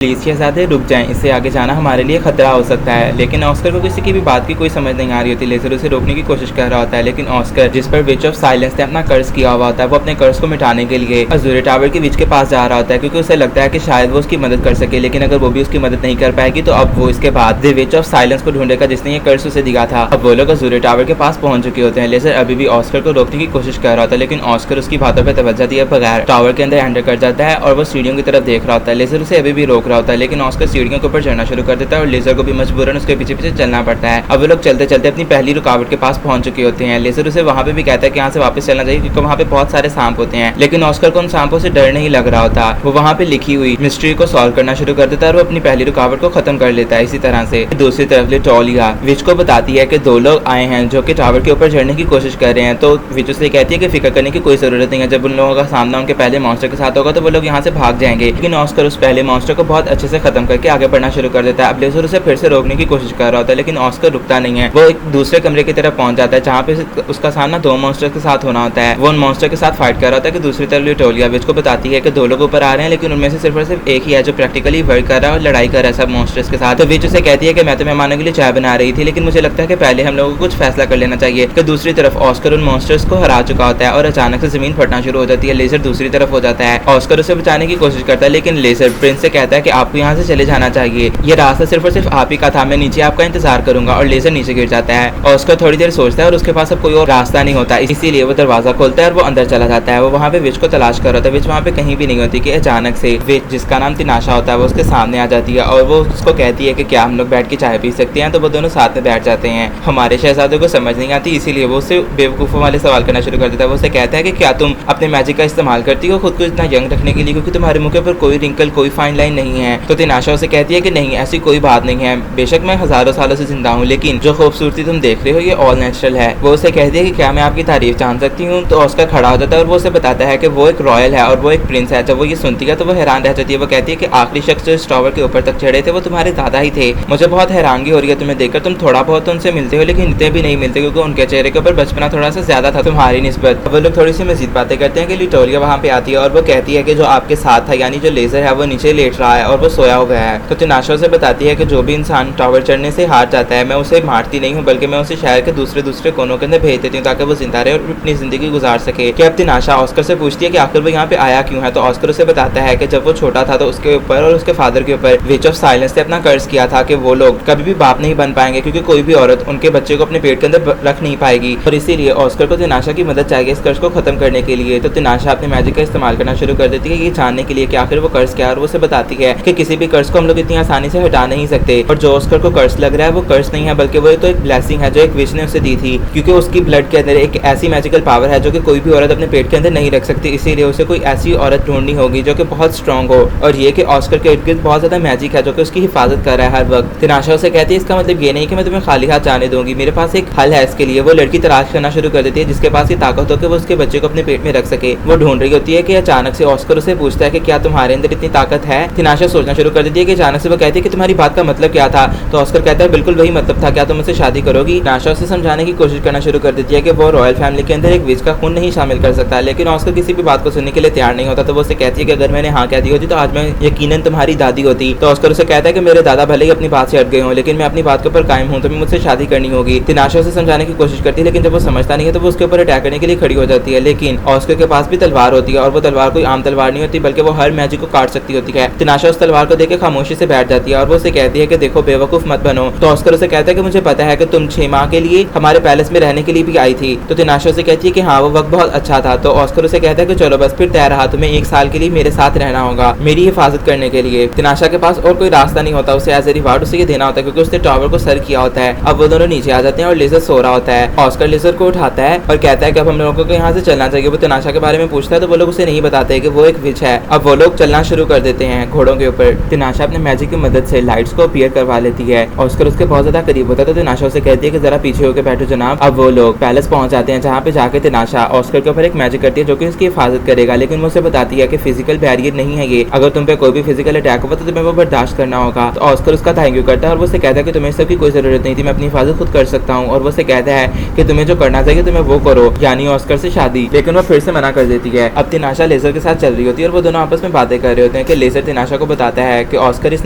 Please शहजादे रुक जाएं, इससे आगे जाना हमारे लिए खतरा हो सकता है। लेकिन ऑस्कर को किसी की भी बात की कोई समझ नहीं आ रही होती। लेजर उसे रोकने की कोशिश कर रहा होता है, लेकिन ऑस्कर जिस पर विच ऑफ साइलेंस ने अपना कर्ज किया हुआ होता है, वो अपने कर्ज को मिटाने के लिए अजूरे टावर के विच के पास जा रहा होता है, क्योंकि उसे लगता है कि शायद वो उसकी मदद कर सके। लेकिन अगर वो भी उसकी मदद नहीं कर पाएगी तो अब वो इसके बाद द विच ऑफ साइलेंस को ढूंढेगा जिसने ये कर्ज उसे दिया था। अब वो लोग अजूरे टावर के पास पहुंच चुके होते हैं। लेजर अभी भी ऑस्कर को रोकने की कोशिश कर रहा होता है, लेकिन ऑस्कर उसकी बातों पर तवज्जो दिए बगैर टावर के अंदर एंटर कर जाता है और वो सीढ़ियों की तरफ देख रहा होता है। लेजर उसे अभी भी रोक रहा होता है, लेकिन ऑस्कर सीढ़ियों के ऊपर चढ़ना शुरू कर देता है और लेजर को भी मजबूरन उसके पीछे पीछे चलना पड़ता है। अब वो लोग चलते चलते अपनी पहली रुकावट के पास पहुंच चुके होते हैं। लेजर उसे वहां पे भी कहता है कि यहाँ से वापस चलना चाहिए, क्योंकि वहाँ पे बहुत सारे सांप होते हैं। लेकिन ऑस्कर को उन सांपों से डर नहीं लग रहा होता। वो वहाँ पे लिखी हुई मिस्ट्री को सॉल्व करना शुरू कर देता है और वो अपनी पहली रुकावट को खत्म कर लेता है। इसी तरह से दूसरी तरफ लिटोलिया विच को बताती है कि दो लोग आए हैं जो कि टावर के ऊपर चढ़ने की कोशिश कर रहे हैं। तो विच उससे कहती है कि फिक्र करने की कोई जरूरत नहीं है, जब उन लोगों का सामना उनके पहले मॉन्स्टर के साथ होगा तो वो लोग यहाँ से भाग जाएंगे। लेकिन ऑस्कर उस पहले मॉन्स्टर को बहुत अच्छे से खत्म करके आगे बढ़ना शुरू कर देता है। अब लेजर उसे फिर से रोकने की कोशिश कर रहा होता है, लेकिन ऑस्कर रुकता नहीं है। वो एक दूसरे कमरे की तरफ पहुंच जाता है जहाँ पे उसका सामना दो मॉन्स्टर के साथ होना होता है। वो उन मॉन्स्टर के साथ फाइट कर रहा होता है कि दूसरी तरफ लिटोलिया विच को बताती है कि दो लोग ऊपर आ रहे हैं, लेकिन उनमें से सिर्फ और सिर्फ एक ही है जो प्रैक्टिकली वर्क कर रहा है और लड़ाई कर रहा है सब मॉन्स्टर्स के साथ। तो विच उसे कहती है कि मैं तो मेहमानों के लिए चाय बना रही थी, लेकिन मुझे लगता है कि पहले हम लोगों को कुछ फैसला कर लेना चाहिए। कि दूसरी तरफ ऑस्कर उन मॉन्स्टर्स को हरा चुका होता है और अचानक से जमीन फटना शुरू हो जाती है। लेजर दूसरी तरफ हो जाता है। ऑस्कर उसे बचाने की कोशिश करता है, लेकिन लेजर प्रिंस से कहता है कि आपको यहाँ से चले जाना चाहिए, ये रास्ता सिर्फ और सिर्फ आप ही का था, मैं नीचे आपका इंतजार करूंगा। और लेजर नीचे गिर जाता है। ऑस्कर थोड़ी देर सोचता है और उसके पास अब कोई और रास्ता नहीं होता, इसीलिए वो दरवाजा खोलता है और वो अंदर चला जाता है। वो वहाँ पे विच को तलाश कर रहा था। विच वहाँ पे कहीं भी नहीं होती कि अचानक से विच जिसका नाम तिनाशा होता है वो उसके सामने आ जाती है और वो उसको कहती है कि क्या हम लोग बैठ के चाय पी सकते हैं। तो वो दोनों साथ में बैठ जाते हैं। हमारे शहजादे को समझ नहीं आती, इसीलिए वो उससे बेवकूफ़ों वाले सवाल करना शुरू कर देता है। वो उससे कहता है कि क्या तुम अपने मैजिक का इस्तेमाल करती हो खुद को इतना यंग रखने के लिए, क्योंकि तुम्हारे मुँह पर कोई रिंकल कोई फाइन लाइन नहीं है। तो तिनाशा उसे कहती है कि नहीं, ऐसी कोई बात नहीं है, बेशक मैं हजारों सालों से जिंदा हूँ, लेकिन जो खूबसूरती तुम देख रहे हो ये ऑल नेचुरल है। वो उसे कहती है कि क्या मैं आपकी तारीफ जान सकती हूँ। तो ऑस्कर खड़ा हो जाता है और वो उसे बताता है कि वो एक रॉयल है और वो एक प्रिंस है। जब वो ये सुनती है तो वो हैरान रह जाती है। वो कहती है कि आखिरी शख्स जो इस टावर के ऊपर तक चढ़े थे वो तुम्हारे दादा ही थे। मुझे बहुत हैरानगी हो रही है तुम्हें देखकर, तुम थोड़ा बहुत उनसे मिलते हो लेकिन इतने भी नहीं मिलते, क्योंकि उनके चेहरे के ऊपर बचपना थोड़ा सा ज्यादा था तुम्हारी निस्बत। वो लोग थोड़ी सी मजीद बातें करते हैं कि लिटोलिया वहाँ पे आती है और वो कहती है कि जो आपके साथ था यानी जो लेजर है वो नीचे लेट रहा है और वो सोया हुआ है। तो तिनाशा से बताती है कि जो भी इंसान टावर चढ़ने से हार जाता है मैं उसे मारती नहीं हूँ, बल्कि मैं उसे शहर के दूसरे कोनों के अंदर भेज देती हूँ ताकि वो जिंदा रहे और अपनी जिंदगी गुजार सके। कि अब तिनाशा ऑस्कर से पूछती है कि आखिर वो यहाँ पे आया क्यों है। तो ऑस्कर उसे बताता है कि जब वो छोटा था तो उसके ऊपर और उसके फादर के ऊपर विच ऑफ साइलेंस ने अपना कर्ज किया था कि वो लोग कभी भी बाप नहीं बन पाएंगे, क्योंकि कोई भी औरत उनके बच्चे को अपने पेट के अंदर रख नहीं पाएगी। और इसीलिए ऑस्कर को तिनाशा की मदद चाहिए इस कर्ज को खत्म करने के लिए। तो तिनाशा अपने मैजिक का इस्तेमाल करना शुरू कर देती है ये जानने के लिए कि आखिर वो कर्ज क्या है। और वो उसे बताती है कि किसी भी कर्ज को हम लोग इतनी आसानी से हटा नहीं सकते, और जो ऑस्कर को कर्ज लग रहा है वो कर्ज नहीं है, बल्कि वो तो एक ब्लेसिंग है जो एक विश ने उसे दी थी, क्योंकि उसकी ब्लड के अंदर एक ऐसी मैजिकल पावर है जो कि कोई भी औरत अपने पेट के अंदर नहीं रख सकती। इसीलिए उसे कोई ऐसी औरत ढूंढनी होगी जो कि बहुत स्ट्रांग हो, और ये कि ऑस्कर के इर्द गिर्द बहुत ज्यादा मैजिक है जो कि उसकी हिफाजत कर रहा है हर वक्त। तिनाशा उसे कहती है इसका मतलब ये नहीं कि मैं तुम्हें खाली हाथ जाने दूंगी, मेरे पास एक हल है इसके लिए। वो लड़की तलाश करना शुरू कर देती है जिसके पास ये ताकत हो कि वो उसके बच्चे को अपने पेट में रख सके। वो ढूंढ रही होती है कि अचानक से ऑस्कर उसे पूछता है कि क्या तुम्हारे अंदर इतनी ताकत है। तिनाशा सोचना शुरू कर देती है कि अचानक से वो कहती है कि तुम्हारी बात का मतलब क्या था। तो ऑस्कर कहता है बिल्कुल वही मतलब था, क्या तुम मुझसे शादी करोगी। तिनाशा उसे समझाने की कोशिश करना शुरू कर देती है कि वो रॉयल फैमिली के अंदर एक विच का खून नहीं शामिल कर सकता, लेकिन ऑस्कर किसी भी बात को सुनने के लिए तैयार नहीं होता। तो वो उसे कहती है कि अगर मैंने हाँ कह दी होती तो आज मैं यकीनन तुम्हारी दादी होती। तो ऑस्कर उसे कहता है कि मेरे दादा भले ही अपनी बात से हट गए हों, लेकिन मैं अपनी बात के ऊपर कायम हूँ, तो मुझसे शादी करनी होगी। तिनाशा उसे समझाने की कोशिश करती है, लेकिन जब वो समझता नहीं है तो वो उसके ऊपर अटैक करने के लिए खड़ी हो जाती है। लेकिन ऑस्कर के पास भी तलवार होती है और वो तलवार कोई आम तलवार नहीं होती, बल्कि वो हर मैजिक को काट सकती होती है। तिनाशा उस तलवार को देख खामोशी से बैठ जाती है और वो उसे कहती है कि देखो बेवकूफ मत बनो। तो ऑस्कर उसे कहता है कि मुझे पता है कि तुम 6 माह के लिए हमारे पैलेस में रहने के लिए भी आई थी। तो तिनाशा उसे कहती है कि हाँ वो वक्त बहुत अच्छा था। तो ऑस्कर उसे कहता है कि चलो बस फिर तय रहा, तुम्हें 1 साल के लिए मेरे साथ रहना होगा मेरी हिफाजत करने के लिए। तिनाशा के पास और कोई रास्ता नहीं होता, उसे एज ए रिवार्ड उसे ये देना होता है, क्योंकि उसने टावर को सर किया होता है। अब वो दोनों नीचे आ जाते हैं और लेजर सो रहा होता है। ऑस्कर लेजर को उठाता है और कहता है कि अब हम लोगों को यहाँ से चलना चाहिए। वो तिनाशा के बारे में पूछता है तो वो लोग उसे नहीं बताते कि वो एक विच है। अब वो लोग चलना शुरू कर देते हैं घोड़ों के ऊपर। तिनाशा अपने मैजिक की मदद से लाइट्स को अपीयर करवा लेती है। ऑस्कर उसके बहुत ज्यादा करीब होता है तो तिनाशा उसे कहती है कि जरा पीछे होकर बैठो जनाब। अब वो लोग पैलेस पहुंच जाते हैं, जहाँ पे जाके तिनाशा ऑस्कर के ऊपर एक मैजिक करती है जो कि उसकी हिफाजत करेगा। लेकिन वो उसे बताती है कि फिजिकल बैरियर नहीं है ये, अगर तुम पे कोई भी फिजिकल अटैक होगा तो तुम्हें वो बर्दाश्त करना होगा। तो ऑस्कर उसका थैंक यू करता है और वो उसे कहता है कि तुम्हें सबकी कोई जरूरत नहीं थी, मैं अपनी हिफाजत खुद कर सकता हूँ। और वो उसे कहता है कि तुम्हें जो करना चाहिए तुम्हें वो करो, यानी ऑस्कर से शादी। लेकिन वो फिर से मना कर देती है। अब तिनाशा लेजर के साथ चल रही होती है और वो दोनों आपस में बातें कर रहे होते हैं कि लेजर तिनाशा को बताता है कि ऑस्कर इस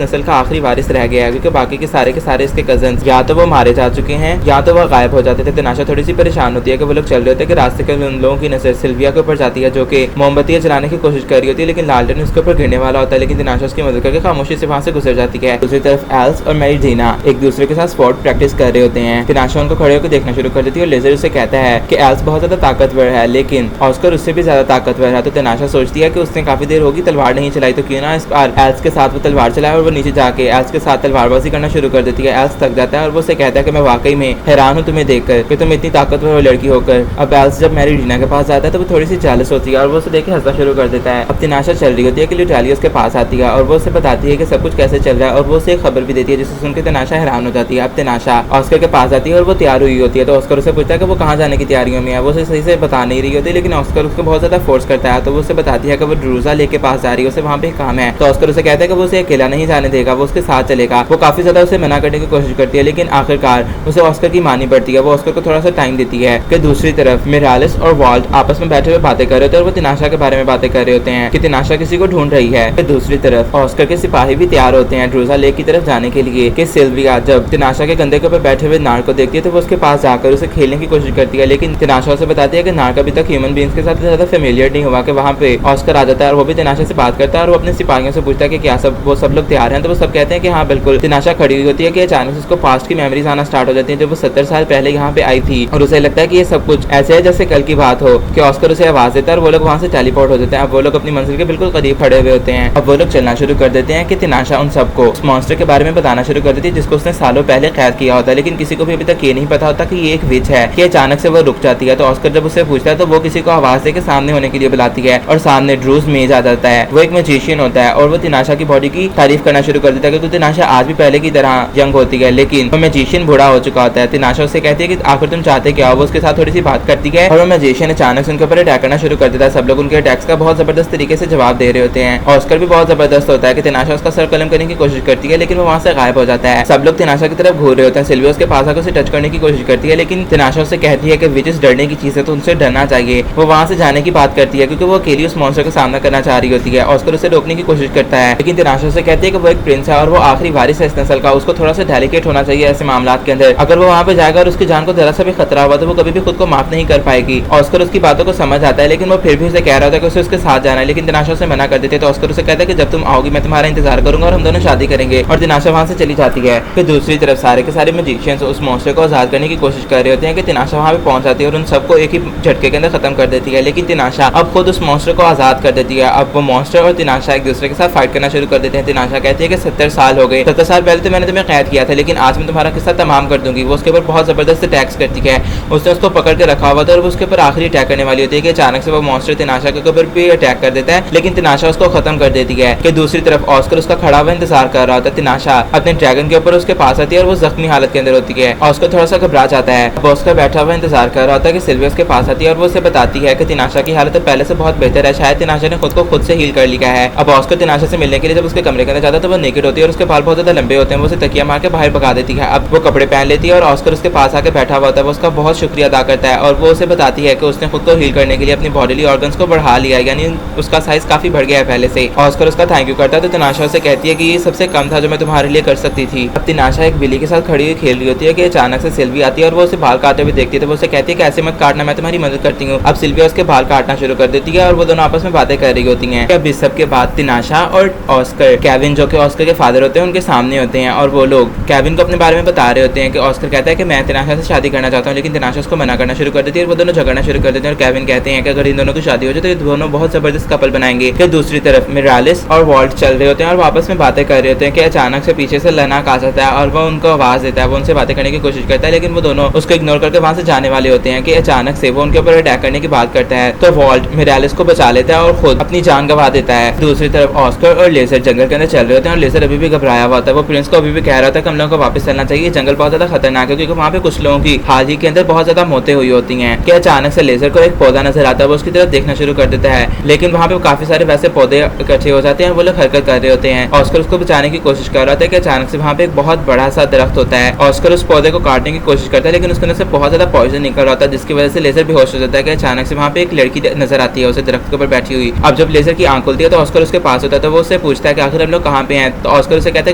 नस्ल का आखिरी वारिस रह गया है, क्योंकि बाकी के सारे इसके कजन या तो वो मारे जा चुके हैं या तो वो गायब हो जाते थे। तिनाशा थोड़ी सी परेशान होती है कि वो लोग चल रहे होते हैं कि रास्ते के उन लोगों की नजर सिल्विया के ऊपर जाती है, जो कि मोमबत्तियां जलाने की कोशिश कर रही होती है, लेकिन लालटेन उसके ऊपर गिरने वाला होता है, लेकिन तिनाशा उसकी मदद करके खामोशी से वहां से गुजर जाती है। दूसरी तरफ एल्स और मेरी डीना एक दूसरे के साथ स्पोर्ट प्रैक्टिस कर रहे होते हैं। तिनाशा उनको खड़े होकर देखना शुरू कर देती है और लेजर उसे कहता है कि एल्स बहुत ज्यादा ताकतवर है, लेकिन ऑस्कर उससे भी ज्यादा ताकतवर है। तो तिनाशा सोचती है कि उसने काफी देर होगी तलवार नहीं चलाई, तो क्यों ना इस बार एल्स के साथ वो तलवार चलाए, और वो नीचे जाके एल्स के साथ तलवारबाजी करना शुरू कर देती है। एल्स थक जाता है और वो उसे कहता है कि मैं वाकई में हैरान हूँ तुम्हें देखकर कि तुम इतनी ताकतवर लड़की होकर। अब एल्स जब मैरी डीना के पास जाता है तो वो थोड़ी सी जेलस होती है और वो उसे देख के हंसना शुरू कर देता है। अब तिनाशा चल रही होती है कि ल्यूटालिया उसके पास आती है और वो उसे बताती है कि सब कुछ कैसे चल रहा है, और वो उसे एक खबर भी देती है जिसे सुनकर तिनाशा हैरान हो जाती है। अब तिनाशा ऑस्कर के पास आती है और वो तैयार हुई होती है, तो ऑस्कर उसे पूछता है कि वो कहाँ जाने की तैयारियों में है। वो उसे सही से बता नहीं रही होती, लेकिन ऑस्कर उसको बहुत ज्यादा फोर्स करता है, तो वो उसे बताती है कि वो ड्रूजा लेके पास जा रही है, उसे वहाँ पे काम है। तो ऑस्कर उसे कहता है कि वो उसे अकेला नहीं जाने देगा, वो उसके साथ चलेगा। वो काफी ज्यादा उसे मना करने की कोशिश करती है, लेकिन आखिरकार उसे ऑस्कर की माननी पड़ती है। वो ऑस्कर को थोड़ा सा टाइम देती है। कि दूसरी तरफ मिरालिस और वॉल्ट आपस में बैठे हुए बातें कर रहे होते हैं और वो तिनाशा के बारे में बातें कर रहे होते हैं कि तिनाशा किसी को ढूंढ रही है। फिर दूसरी तरफ ऑस्कर के सिपाही भी तैयार होते हैं ड्रूजा लेक की तरफ जाने के लिए। कि सिल्विया जब तिनाशा के कंधे के ऊपर बैठे हुए नार को देखती है तो वो उसके पास जाकर उसे खेलने की कोशिश करती है, लेकिन तिनाशा उसे बताती है कि नार अभी तक ह्यूमन बींग्स के साथ ज्यादा फेमिलियर नहीं हुआ। कि वहाँ पे ऑस्कर आ जाता है और वो भी तिनाशा से बात करता है और वो अपने सिपाहियों से पूछता है कि क्या वो सब लोग तैयार हैं, तो वो सब कहते हैं कि हाँ बिल्कुल। तिनाशा खड़ी हुई होती है कि अचानक से उसको पास्ट की मेमोरीज आना स्टार्ट हो जाती है, जब वो 70 साल पहले यहाँ पे आई थी, और उसे लगता है कि ये सब कुछ ऐसे है जैसे कल की बात हो। कि ऑस्कर उसे आवाज देता है और वो लोग वहाँ से टेलीपोर्ट हो जाते हैं। अब वो लोग अपनी मंजिल के बिल्कुल करीब खड़े हुए होते हैं। अब वो लोग चलना शुरू कर देते हैं कि तिनाशा उन सबको उस मॉन्स्टर के बारे में बताना शुरू कर देती है जिसको उसने सालों पहले कैद किया होता है, लेकिन किसी को भी अभी तक ये नहीं पता होता कि ये एक विच है। कि अचानक से वो रुक जाती है, तो ऑस्कर जब उसे पूछता है तो वो किसी को आवाज देकर सामने होने के लिए बुलाती है, और सामने ड्रूज मेज आ जाता है। वो एक मैजिशियन होता है और वो तिनाशा की बॉडी की तारीफ करना शुरू कर देता है, क्योंकि तिनाशा आज भी पहले की तरह यंग होती है, लेकिन वो मैजिशियन बूढ़ा हो चुका होता है। तिनाशा उससे कहती है कि आखिर तुम चाहते क्या हो। वो उसके साथ थोड़ी सी बात करती है और वो मैजिशियन अचानक से उनके ऊपर अटैक करना शुरू कर देता है। सब लोग उनके अटैक्स का बहुत जबरदस्त तरीके से जवाब दे रहे होते हैं। ऑस्कर भी बहुत जबरदस्त होता है कि तिनाशा उसका सर कलम करने की कोशिश करती है, लेकिन वो वहाँ से गायब हो जाता है। सब लोग तिनाशा की तरफ घूर रहे होते हैं। सिल्विया उसके पास आकर उसे टच करने की कोशिश करती है, लेकिन तिनाशा उससे कहती है कि विचेस डरने की चीज है, तो उनसे डरना चाहिए। वो वहाँ से जाने की बात करती है क्योंकि वो अकेली उस मॉन्स्टर का सामना करना चाह रही होती है। ऑस्कर उसे रोकने की कोशिश करता है, लेकिन तिनाशा से कहती है कि वो एक प्रिंस है और वो आखिरी वारिस है इस नस्ल का, उसको थोड़ा सा डेलिकेट होना चाहिए ऐसे मामलों के अंदर। अगर वो वहाँ पे जाएगा और उसकी जान को जरा सा भी खतरा हुआ तो वो कभी भी खुद को माफ नहीं कर पाएगी। ऑस्कर उसकी बातों को समझ आता है, लेकिन वो फिर भी उसे कह रहा होता है कि उसे उसके साथ जाना है, लेकिन तिनाशा उसे मना कर देती है। तो ऑस्कर उसे कहता है कि जब तुम आओगी मैं तुम्हारा इंतजार करूंगा और हम दोनों शादी करेंगे, और तिनाशा वहाँ से चली जाती है। फिर दूसरी तरफ सारे के सारे मैजिशियंस उस मॉन्स्टर को आजाद करने की कोशिश कर रहे होते हैं कि तिनाशा वहाँ पे पहुंच जाती है और उन सबको एक ही झटके के अंदर खत्म कर देती है, लेकिन तिनाशा अब खुद उस मॉन्स्टर को आजाद कर देती है। अब वो मॉन्स्टर और तिनाशा एक दूसरे के साथ फाइट करना शुरू कर देते हैं। तिनाशा कहती है कि 70 साल हो गए, 70 साल पहले तो मैंने तुम्हें कैद किया था, लेकिन आज मैं तुम्हारा किस्सा तमाम कर दूंगी। वो उसके ऊपर बहुत जबरदस्त अटैक्स करती है। उसने उसको पकड़ के रखा हुआ था और वो उसके ऊपर आखिरी अटैक करने वाली होती है कि अचानक से वो मॉन्स्टर तिनाशा के ऊपर भी अटैक कर देता है, लेकिन तिनाशा उसको खत्म कर देती है। कि दूसरी तरफ ऑस्कर उसका खड़ा हुआ इंतजार कर रहा होता है। तिनाशा अपने ड्रैगन के ऊपर उसके पास आती है और वो जख्मी हालत के अंदर होती है। ऑस्कर थोड़ा सा घबरा जाता है। ऑस्कर बैठा हुआ इंतजार कर रहा होता है कि सिल्विया उसके पास आती है और वो उसे बताती है कि तिनाशा की हालत पहले से बहुत बेहतर है, शायद तिनाशा ने खुद से हील कर लिया है। अब ऑस्कर तिनाशा से मिलने के लिए जब उसके कमरे के अंदर जाता है तो वो नेकेड होती है और उसके बाल बहुत ज्यादा लंबे होते हैं। वो उसे तकिया मार के बाहर भगा देती है। अब वो कपड़े पहन लेती है और ऑस्कर उसके पास आकर बैठा हुआ होता है। वो उसका बहुत शुक्रिया अदा करता है और वो उसे बताती है कि उसने खुद को हील करने के लिए अपनी बॉडीली ऑर्गन्स को बढ़ा लिया, यानी उसका साइज काफी बढ़ गया है पहले से। ऑस्कर उसका थैंक यू करता है, तो तिनाशा उसे कहती है कि ये सबसे कम था जो मैं तुम्हारे लिए कर सकती थी। अब तिनाशा एक बिल्ली के साथ खड़ी हुई खेल रही होती है कि अचानक से सिल्विया आती है और वो उसे बाल काटते हुए देखती है, तो वो उसे कहती है कि ऐसे मत काटना, मैं तुम्हारी मदद करती हूँ। अब सिल्विया उसके बाल काटना शुरू कर देती है और वो दोनों आपस में बातें कर रही होती हैं। अब इस सब के बाद तिनाशा और ऑस्कर केविन जो कि ऑस्कर के फादर होते हैं उनके सामने होते हैं और वो लोग केविन को अपने बारे में बता रहे होते हैं कि ऑस्कर कहता है कि मैं तिनाशा से शादी करना चाहता हूँ, लेकिन तिनाशा उसको मना करना शुरू कर देती है और वो दोनों झगड़ना शुरू कर देते हैं। और केविन कहते हैं कि अगर इन दोनों की शादी हो जाए तो ये दोनों बहुत जबरदस्त कपल बनाएंगे। फिर दूसरी तरफ मिरालिस और वॉल्ट चल रहे होते हैं और आपस में बातें कर रहे होते हैं कि अचानक से पीछे से लनाक आ जाता है और वो उनको आवाज देता है। वो उनसे बातें करने की कोशिश करता है, लेकिन वो दोनों उसको इग्नोर करके वहां से जाने वाले होते हैं कि अचानक से वो उनके ऊपर अटैक करने की बात करता है। तो वॉल्ट मिरालिस को बचा लेता है और खुद अपनी जान गंवा देता है। दूसरी तरफ ऑस्कर और लेजर जंगल के अंदर चल रहे होते हैं और लेजर अभी भी घबराया हुआ होता है। वो प्रिंस को अभी भी कह रहा था कि हम लोगों को वापस चलना चाहिए, जंगल बहुत ज्यादा खतरनाक है, क्योंकि वहाँ पे कुछ लोगों की हाल ही के अंदर बहुत ज्यादा मौतें हुई होती हैं। कि अचानक से लेजर को एक पौधा नजर आता है, वो उसकी तरफ देखना शुरू कर देता है, लेकिन वहाँ पे काफी सारे वैसे पौधे इकट्ठे हो जाते हैं, वो लोग हरकत कर रहे होते हैं। ऑस्कर उसको बचाने की कोशिश कर रहा था कि अचानक से वहाँ पे एक बहुत बड़ा सा दरख्त होता है। ऑस्कर उस पौधे को काटने की कोशिश करता है, लेकिन उसके अंदर से बहुत ज्यादा पॉइजन निकल रहा था, जिसकी वजह से लेजर बेहोश हो जाता है। कि अचानक से वहाँ पे एक लड़की नजर आती है उसे दरख्त के ऊपर बैठी हुई। अब जब लेजर की आंख खुलती है तो ऑस्कर उसके पास होता है, तो वो उसे उससे पूछता है कि आखिर हम लोग कहाँ पे हैं। तो ऑस्कर उसे कहता है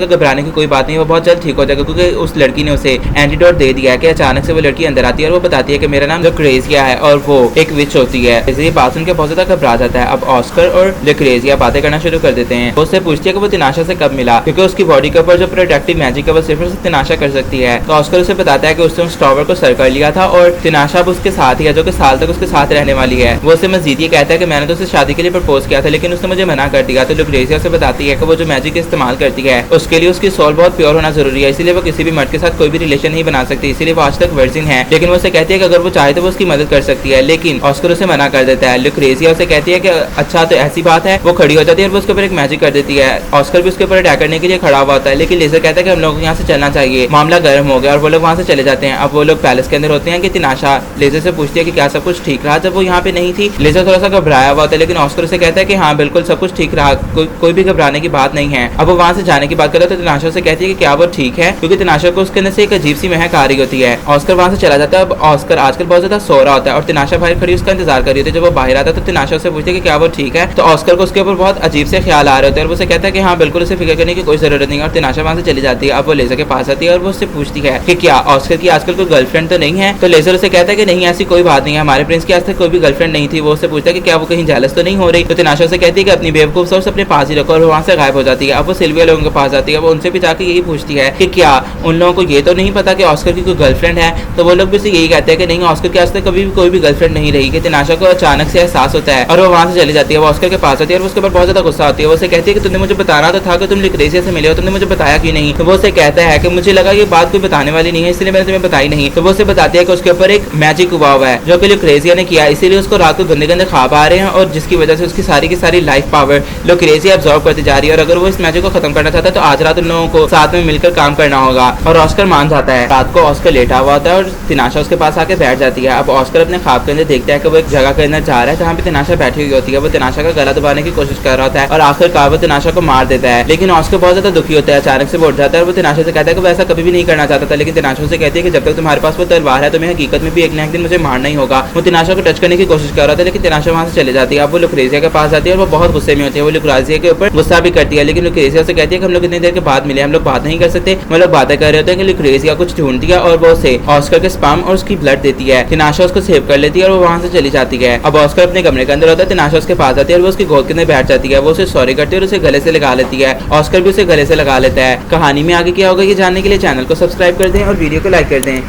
कि घबराने की कोई बात नहीं, वो बहुत जल्द ठीक हो जाएगा, क्योंकि उस लड़की ने उसे एंटीडोट दे दिया है। कि अचानक से वो लड़की अंदर आती है और वो बताती है कि मेरा नाम लुक्रेजिया है और वो एक विच होती है। इसलिए बात सुन के बहुत ज्यादा घबरा जाता है। अब ऑस्कर और लुक्रेजिया बातें करना शुरू कर देते हैं। वो उससे पूछती है कि वो तिनाशा से कब मिला, क्योंकि उसकी बॉडी के ऊपर जो प्रोटेक्टिव मैजिक है वो सिर्फ तिनाशा कर सकती है। तो ऑस्कर उसे बताता है कि उसने उस टॉवर को सर कर लिया था और तिनाशा अब उसके साथ ही है, जो कि साल तक उसके साथ रहने वाली है। वो उसे मजीद ये कहता है कि मैंने तो उसे शादी के लिए प्रपोज किया था, लेकिन उसने मुझे मना कर दिया। तो लुक्रेजिया उसे बताती है कि वो जो मैजिक इस्तेमाल करती है उसके लिए उसकी सोल बहुत प्योर होना जरूरी है, इसीलिए वो किसी भी मर्द के साथ कोई भी रिलेशन नहीं बना सकती, इसीलिए वो आज तक वर्जिन है। लेकिन वो उसे कहती है कि अगर वो चाहे तो वो उसकी मदद कर सकती है, लेकिन ऑस्कर उसे मना कर देता है। लुक्रेजिया उसे कहती है कि अच्छा तो ऐसी बात है। वो खड़ी हो जाती है और वो उसके ऊपर एक मैजिक कर देती है। ऑस्कर भी उसके ऊपर अटैक करने के लिए खड़ा हुआ होता है, लेकिन लेजर कहता है कि हम लोग यहाँ से चलना चाहिए, मामला गर्म हो गया, और वो लोग वहाँ से चले जाते हैं। अब वो लोग पैलेस के अंदर होते हैं कि तिनाशा लेजर से पूछती है कि क्या सब कुछ ठीक रहा जब वो यहाँ पे नहीं थी। लेजर थोड़ा सा घबराया हुआ होता है, लेकिन ऑस्कर उसे कहता है कि हाँ बिल्कुल सब कुछ ठीक रहा, कोई भी घबराने की बात नहीं है। अब वो वहाँ से जाने की बात करता है तो तिनाशा से कहती है कि क्या वो ठीक है, क्योंकि तिनाशा को उसके अंदर से एक अजीब सी महक आ रही होती है। ऑस्कर वहाँ से चला जाता है। अब ऑस्कर आजकल बहुत ज्यादा सो रहा होता है और तिनाशा बाहर खड़ी उसका इंतजार कर रही होती है। जब वो बाहर आता है तो तिनाशा से पूछती है कि क्या वो ठीक है। तो ऑस्कर को उसके ऊपर बहुत अजीब से ख्याल आ रहे होते हैं और वो उसे कहता है कि हाँ बिल्कुल उसे फिक्र करने की कोई जरूरत नहीं है, और तिनाशा वहाँ से चली जाती है। अब वो लेजर के पास आती है और वो उससे पूछती है कि क्या ऑस्कर की आजकल कोई गर्लफ्रेंड तो नहीं है। तो लेजर उसे कहता है कि नहीं ऐसी कोई बात नहीं है, हमारे प्रिंस की आज तक कोई भी गर्लफ्रेंड नहीं थी। वो उससे पूछता है कि क्या वो कहीं जेलस तो नहीं हो रही। तो तिनाशा से कहती है कि अपनी बेवकूफ सोच अपने पास ही रखो, और वहाँ से गायब हो जाती है। अब वो सिल्विया लोगों के पास आती है, वो उनसे भी जाके यही पूछती है कि क्या उन लोगों को ये तो नहीं पता कि ऑस्कर की कोई गर्लफ्रेंड है। तो वो लोग भी उसे यही कहते हैं कि नहीं ऑस्कर की आज तक कभी भी कोई भी गर्लफ्रेंड नहीं रही। कि तिनाशा को अचानक से एहसास होता है और वो वहाँ से चली जाती है। वो ऑस्कर के पास आती है और उसके ऊपर बहुत ज्यादा गुस्सा होती है। वो उसे कहती है कि तुमने मुझे बताना तो था कि तुम लुक्रेजिया से मिले हो, तुमने मुझे बताया क्यों नहीं। तो वो उसे कहता है कि मुझे लगा ये बात कोई बताने वाली नहीं है, इसलिए मैंने तुम्हें बताई नहीं। तो वो उसे बताती है कि उसके ऊपर एक मैजिक हुआ है जो कि लुक्रेजिया ने किया, इसीलिए उसको रात को गंदे गंदे ख्वाब आ रहे हैं, और जिसकी वजह से उसकी सारी की सारी लाइफ पावर लुक्रेजिया अब्सॉर्ब करती जा रही है। और अगर वो इस मैजिक को खत्म करना चाहता है तो आज रात उन लोगों को साथ में मिलकर काम करना होगा। और ऑस्कर मान जाता है। रात को ऑस्कर लेटा हुआ होता है और तिनाशा उसके पास आके बैठ जाती है। अब ऑस्कर अपने ख्वाब के अंदर देखता है कि वो एक जगह के अंदर जा रहा है जहाँ पे तिनाशा बैठी हुई होती है। वो तिनाशा का गला दबाने की कोशिश कर रहा होता है और आखिरकार वो तिनाशा को मार देता है। लेकिन ऑस्कर बहुत ज्यादा दुखी होता है। अचानक से वो उठ जाता है और वो तिनाशा से कहता है कि वो ऐसा कभी भी नहीं करना चाहता था, लेकिन तिनाशा से कहती है कि जब तक तुम्हारे पास वो तलवार है तुम्हें हकीकत में भी एक ना एक दिन मुझे मारना ही होगा। वो तिनाशा को टच करने की कोशिश कर रहा था, लेकिन तिनाशा वहाँ से चले जाती है। अब वो लुक्रेजिया के पास जाती है और वो बहुत गुस्से में होती है। वो लुक्रेजिया के ऊपर गुस्सा भी करती है, लेकिन लुक्रेजिया से कहती है कि हम लोग इतनी देर के बाद मिले, हम लोग बात नहीं कर सकते। वो लोग बातें कर रहे होते हैं कि लुक्रेजिया कुछ ढूंढती है और वो उसे ऑस्कर के स्पर्म और उसकी ब्लड देती है। तिनाशा उसको सेव कर लेती है और वो वहाँ से चली जाती है। अब ऑस्कर अपने कमरे के अंदर होता है, तिनाशा उसके पास आती है और वो उसकी गोद के अंदर बैठ जाती है। वो उसे सॉरी करती है और उसे गले से लगा लेती है। ऑस्कर भी उसे गले से लगा लेता है। कहानी में आगे क्या होगा ये जानने के लिए चैनल को सब्सक्राइब कर दें और वीडियो को लाइक कर दें।